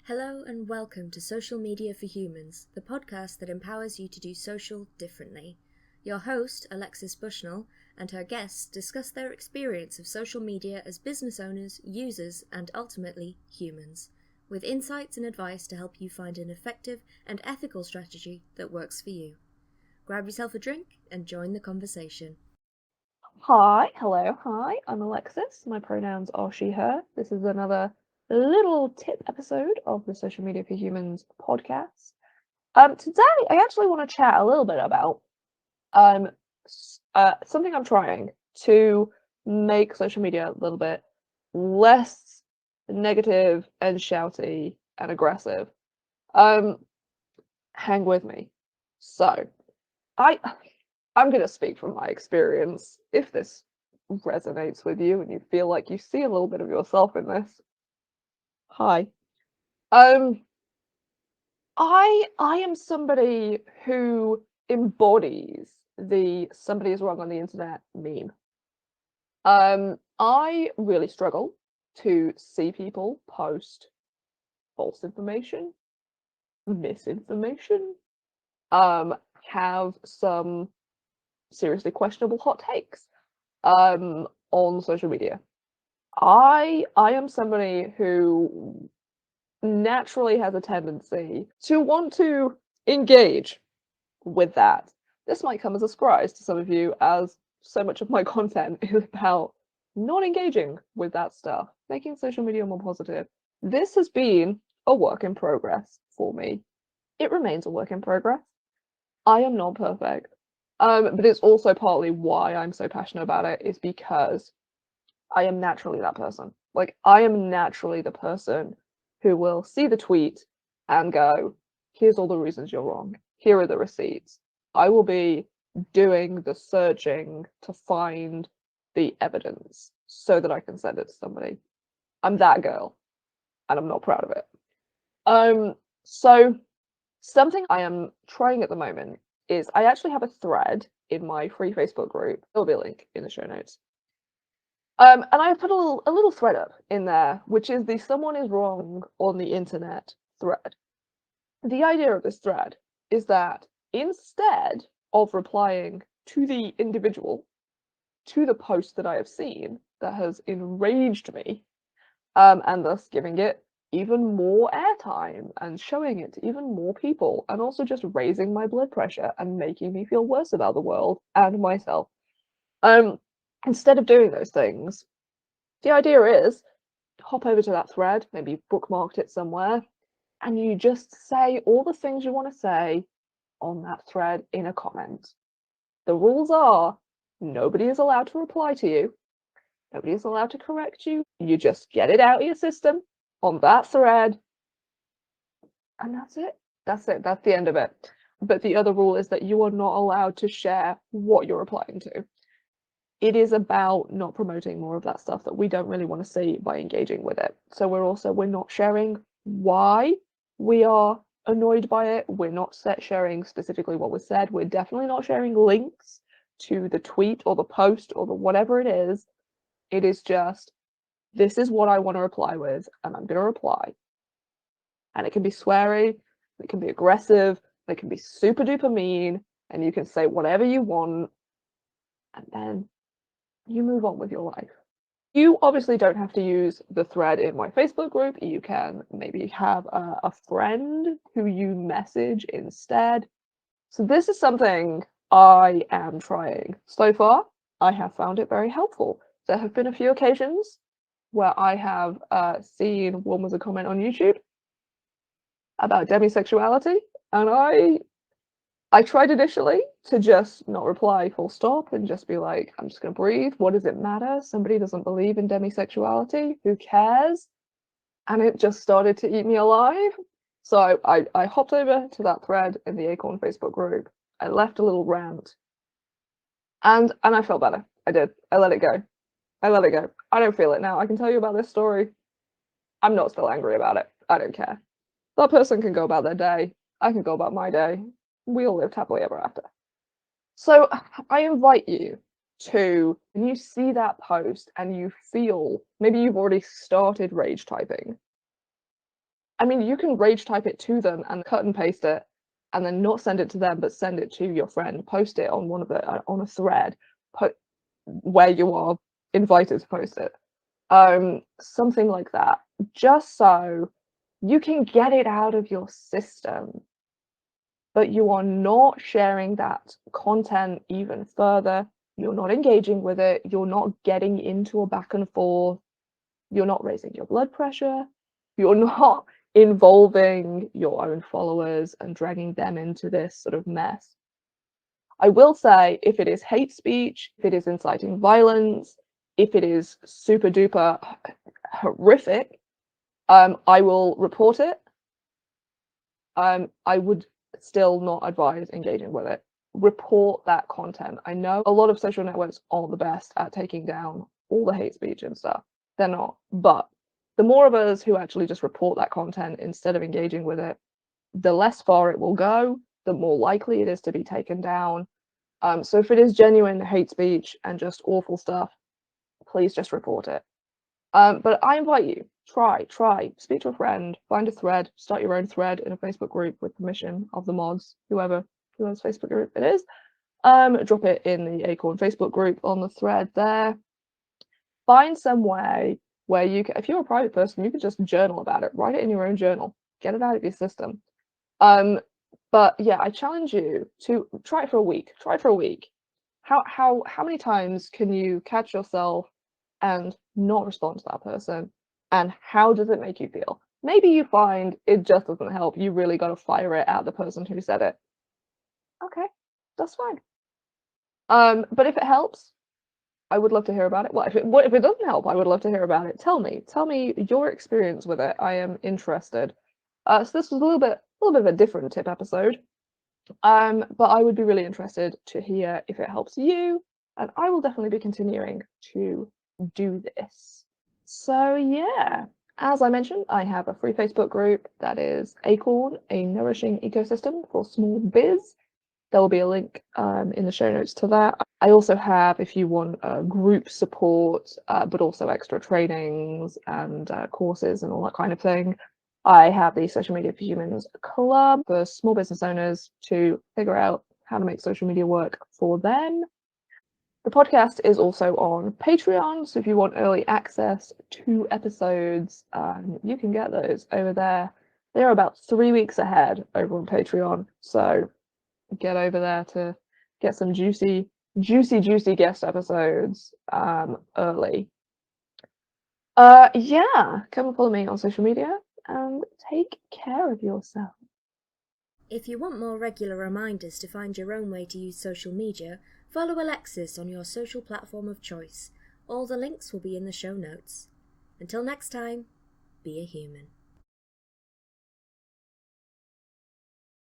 Hello and welcome to Social Media for Humans, the podcast that empowers you to do social differently. Your host, Alexis Bushnell, and her guests discuss their experience of social media as business owners, users, and ultimately humans, with insights and advice to help you find an effective and ethical strategy that works for you. Grab yourself a drink and join the conversation. Hi, I'm Alexis. My pronouns are she, her. This is another little tip episode of the Social Media for Humans podcast. Today I actually want to chat a little bit about something I'm trying to make social media a little bit less negative and shouty and aggressive. Hang with me. So, I I'm going to speak from my experience. If this resonates with you and you feel like you see a little bit of yourself in this, hi. Um, I am somebody who embodies the "somebody is wrong on the internet" meme. I really struggle to see people post false information, misinformation, have some seriously questionable hot takes on social media. I am somebody who naturally has a tendency to want to engage with that. This might come as a surprise to some of you, as so much of my content is about not engaging with that stuff, making social media more positive. This has been a work in progress for me. It remains a work in progress. I am not perfect. But it's also partly why I'm so passionate about it, is because I am naturally that person. Like, I am naturally the person who will see the tweet and go, here's all the reasons you're wrong. Here are the receipts. I will be doing the searching to find the evidence so that I can send it to somebody. I'm that girl, and I'm not proud of it. So something I am trying at the moment is I actually have a thread in my free Facebook group. There'll be a link in the show notes. And I put a little thread up in there, which is the "someone is wrong on the internet" thread. The idea of this thread is that instead of replying to the individual, to the post that I have seen that has enraged me, and thus giving it even more airtime and showing it to even more people, and also just raising my blood pressure and making me feel worse about the world and myself. Um, Instead of doing those things, the idea is hop over to that thread, maybe you've bookmarked it somewhere, and you just say all the things you want to say on that thread in a comment. The rules are nobody is allowed to reply to you, nobody is allowed to correct you. You just get it out of your system on that thread, and that's it. That's it. That's the end of it. But the other rule is that you are not allowed to share what you're replying to. It is about not promoting more of that stuff that we don't really want to see by engaging with it. So we're not sharing why we are annoyed by it. We're not sharing specifically what was said. We're definitely not sharing links to the tweet or the post or the whatever it is. It is just, this is what I want to reply with, and I'm going to reply. And it can be sweary, it can be aggressive, it can be super duper mean, and you can say whatever you want, and then you move on with your life. You obviously don't have to use the thread in my Facebook group. You can maybe have a friend who you message instead. So this is something I am trying. So far, I have found it very helpful. There have been a few occasions where I have seen one was a comment on YouTube about demisexuality, and I tried initially to just not reply full stop and just be like, I'm just gonna breathe. What does it matter? Somebody doesn't believe in demisexuality. Who cares? And it just started to eat me alive. So I hopped over to that thread in the Acorn Facebook group. I left a little rant, and I felt better. I did. I let it go. I let it go. I don't feel it now. I can tell you about this story. I'm not still angry about it. I don't care. That person can go about their day. I can go about my day. We all lived happily ever after. So I invite you to, when you see that post and you feel, maybe you've already started rage typing, I mean, you can rage type it to them and cut and paste it, and then not send it to them, but send it to your friend. Post it on one of the on a thread, where you are invited to post it. Something like that, just so you can get it out of your system, but you are not sharing that content even further. You're not engaging with it. You're not getting into a back and forth. You're not raising your blood pressure. You're not involving your own followers and dragging them into this sort of mess. I will say, if it is hate speech, if it is inciting violence, if it is super duper horrific, I will report it. I would still not advise engaging with it. Report that content. I know a lot of social networks aren't the best at taking down all the hate speech and stuff. They're not. But the more of us who actually just report that content instead of engaging with it, the less far it will go, the more likely it is to be taken down. So if it is genuine hate speech and just awful stuff, please just report it. But I invite you, try, speak to a friend, find a thread, start your own thread in a Facebook group with permission of the mods, whoever's Facebook group it is. Drop it in the Acorn Facebook group on the thread there. Find some way where you can, if you're a private person, you can just journal about it, write it in your own journal, get it out of your system. But yeah, I challenge you to try it for a week. Try it for a week. How many times can you catch yourself and not respond to that person? And how does it make you feel? Maybe you find it just doesn't help. You really got to fire it at the person who said it. Okay, that's fine. But if it helps, I would love to hear about it. Well, if it doesn't help, I would love to hear about it. Tell me your experience with it. I am interested. So this was a little bit of a different tip episode. But I would be really interested to hear if it helps you, and I will definitely be continuing to do this. So yeah, as I mentioned, I have a free Facebook group that is Acorn, a nourishing ecosystem for small biz. There will be a link in the show notes to that. I also have, if you want group support, but also extra trainings and courses and all that kind of thing, I have the Social Media for Humans Club for small business owners to figure out how to make social media work for them. The podcast is also on Patreon, so if you want early access to episodes, you can get those over there. They're about 3 weeks ahead over on Patreon, so get over there to get some juicy guest episodes early. Yeah, come and follow me on social media and take care of yourself. If you want more regular reminders to find your own way to use social media, follow Alexis on your social platform of choice. All the links will be in the show notes. Until next time, be a human.